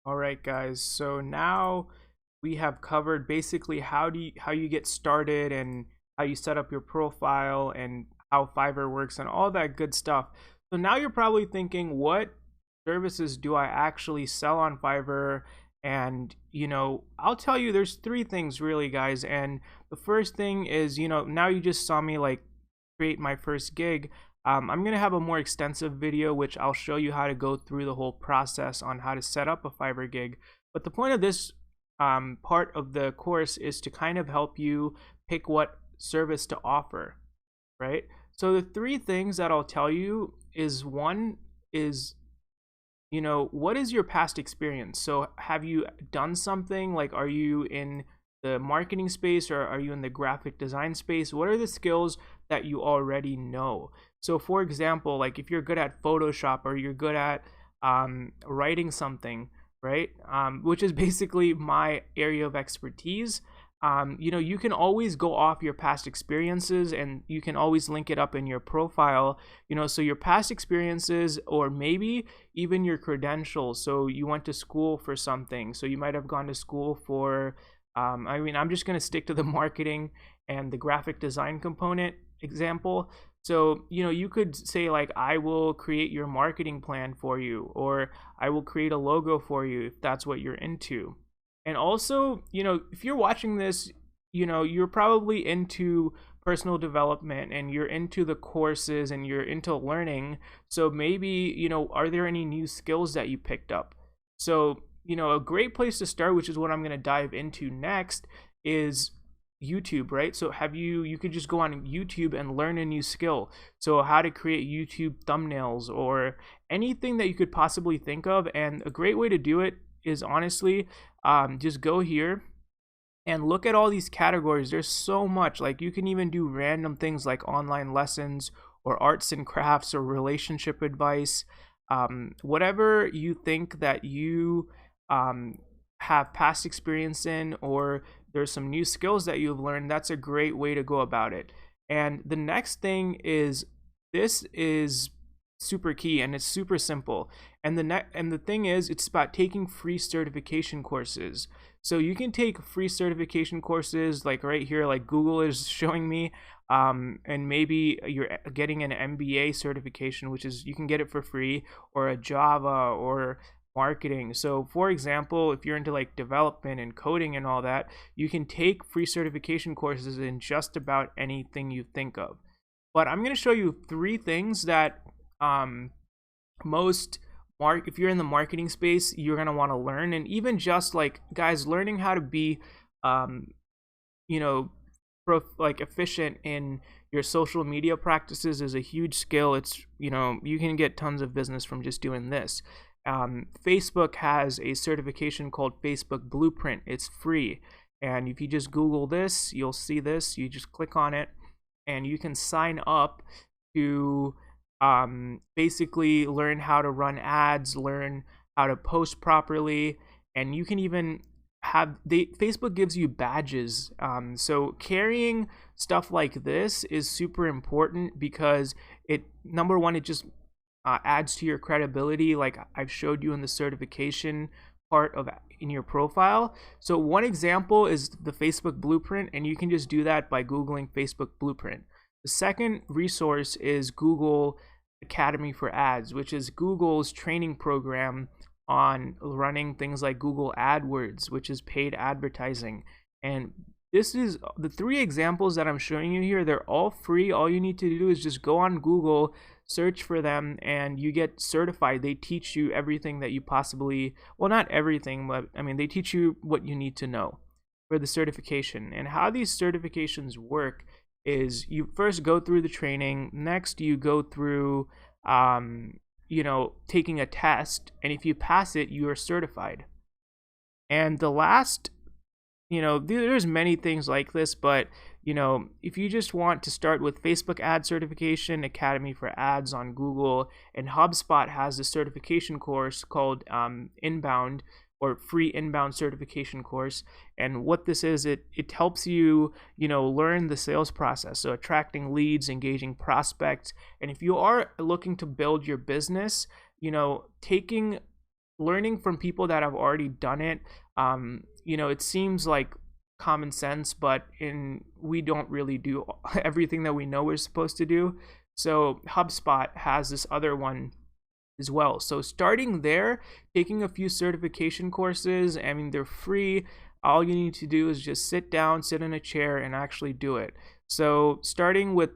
All right, guys. So now we have covered basically how you get started and how you set up your profile and how Fiverr works and all that good stuff. So now you're probably thinking, what services do I actually sell on Fiverr? And I'll tell you, there's three things really, guys. And the first thing is, now you just saw me like create my first gig. I'm going to have a more extensive video which I'll show you how to go through the whole process on how to set up a Fiverr gig. But the point of this part of the course is to kind of help you pick what service to offer, right? So the three things that I'll tell you is, one is, what is your past experience? So have you done something, like, are you in the marketing space or are you in the graphic design space? What are the skills that you already know? So for example, like if you're good at Photoshop or you're good at writing something, right? Which is basically my area of expertise. You can always go off your past experiences and you can always link it up in your profile, so your past experiences or maybe even your credentials. So you went to school for something. So you might have gone to school for, I'm just going to stick to the marketing and the graphic design component example. So, you could say like, I will create your marketing plan for you, or I will create a logo for you if that's what you're into. And also, if you're watching this, you're probably into personal development and you're into the courses and you're into learning. So maybe, are there any new skills that you picked up? So, a great place to start, which is what I'm going to dive into next, is YouTube, right? So you could just go on YouTube and learn a new skill. So how to create YouTube thumbnails or anything that you could possibly think of. And a great way to do it is honestly, just go here and look at all these categories. There's so much. Like you can even do random things like online lessons or arts and crafts or relationship advice. Whatever you think that you have past experience in, or there's some new skills that you've learned, that's a great way to go about it. And the next thing is, this is super key and it's super simple. And the thing is, it's about taking free certification courses. So you can take free certification courses like right here, like Google is showing me, and maybe you're getting an MBA certification, which is, you can get it for free, or a Java or marketing. So for example, if you're into like development and coding and all that, you can take free certification courses in just about anything you think of. But I'm going to show you three things that most if you're in the marketing space, you're going to want to learn. And even just like, guys, learning how to be you know like efficient in your social media practices is a huge skill. It's, you can get tons of business from just doing this. Facebook has a certification called Facebook Blueprint. It's free, and if you just Google this, you'll see this. You just click on it and you can sign up to basically learn how to run ads, learn how to post properly, and you can even Facebook gives you badges. So carrying stuff like this is super important because number one, it just adds to your credibility, like I've showed you in the certification part of in your profile. So one example is the Facebook Blueprint, and you can just do that by Googling Facebook Blueprint. The second resource is Google Academy for Ads, which is Google's training program on running things like Google AdWords, which is paid advertising. And this is the three examples that I'm showing you here. They're all free. All you need to do is just go on Google, search for them, and you get certified. They teach you everything that you possibly, well, not everything, but I mean, they teach you what you need to know for the certification. And how these certifications work is, you first go through the training. Next, you go through, taking a test. And if you pass it, you are certified. And the last, there's many things like this, but if you just want to start with Facebook ad certification, Academy for Ads on Google, and HubSpot has a certification course called Inbound, or free inbound certification course. And what this is, it helps you, learn the sales process. So attracting leads, engaging prospects. And if you are looking to build your business, taking learning from people that have already done it. It seems like common sense, but we don't really do everything that we know we're supposed to do. So HubSpot has this other one as well. So starting there, taking a few certification courses, I mean, they're free. All you need to do is just sit down, sit in a chair, and actually do it. So starting with,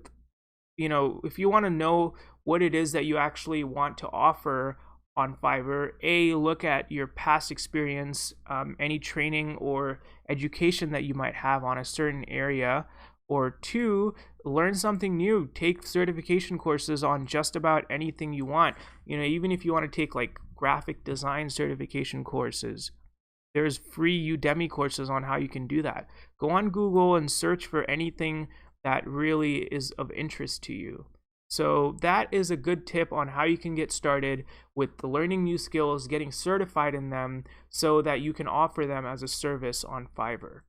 if you want to know what it is that you actually want to offer on Fiverr, look at your past experience, any training or education that you might have on a certain area, or two, learn something new. Take certification courses on just about anything you want. Even if you want to take like graphic design certification courses, there's free Udemy courses on how you can do that. Go on Google and search for anything that really is of interest to you. So that is a good tip on how you can get started with the learning new skills, getting certified in them so that you can offer them as a service on Fiverr.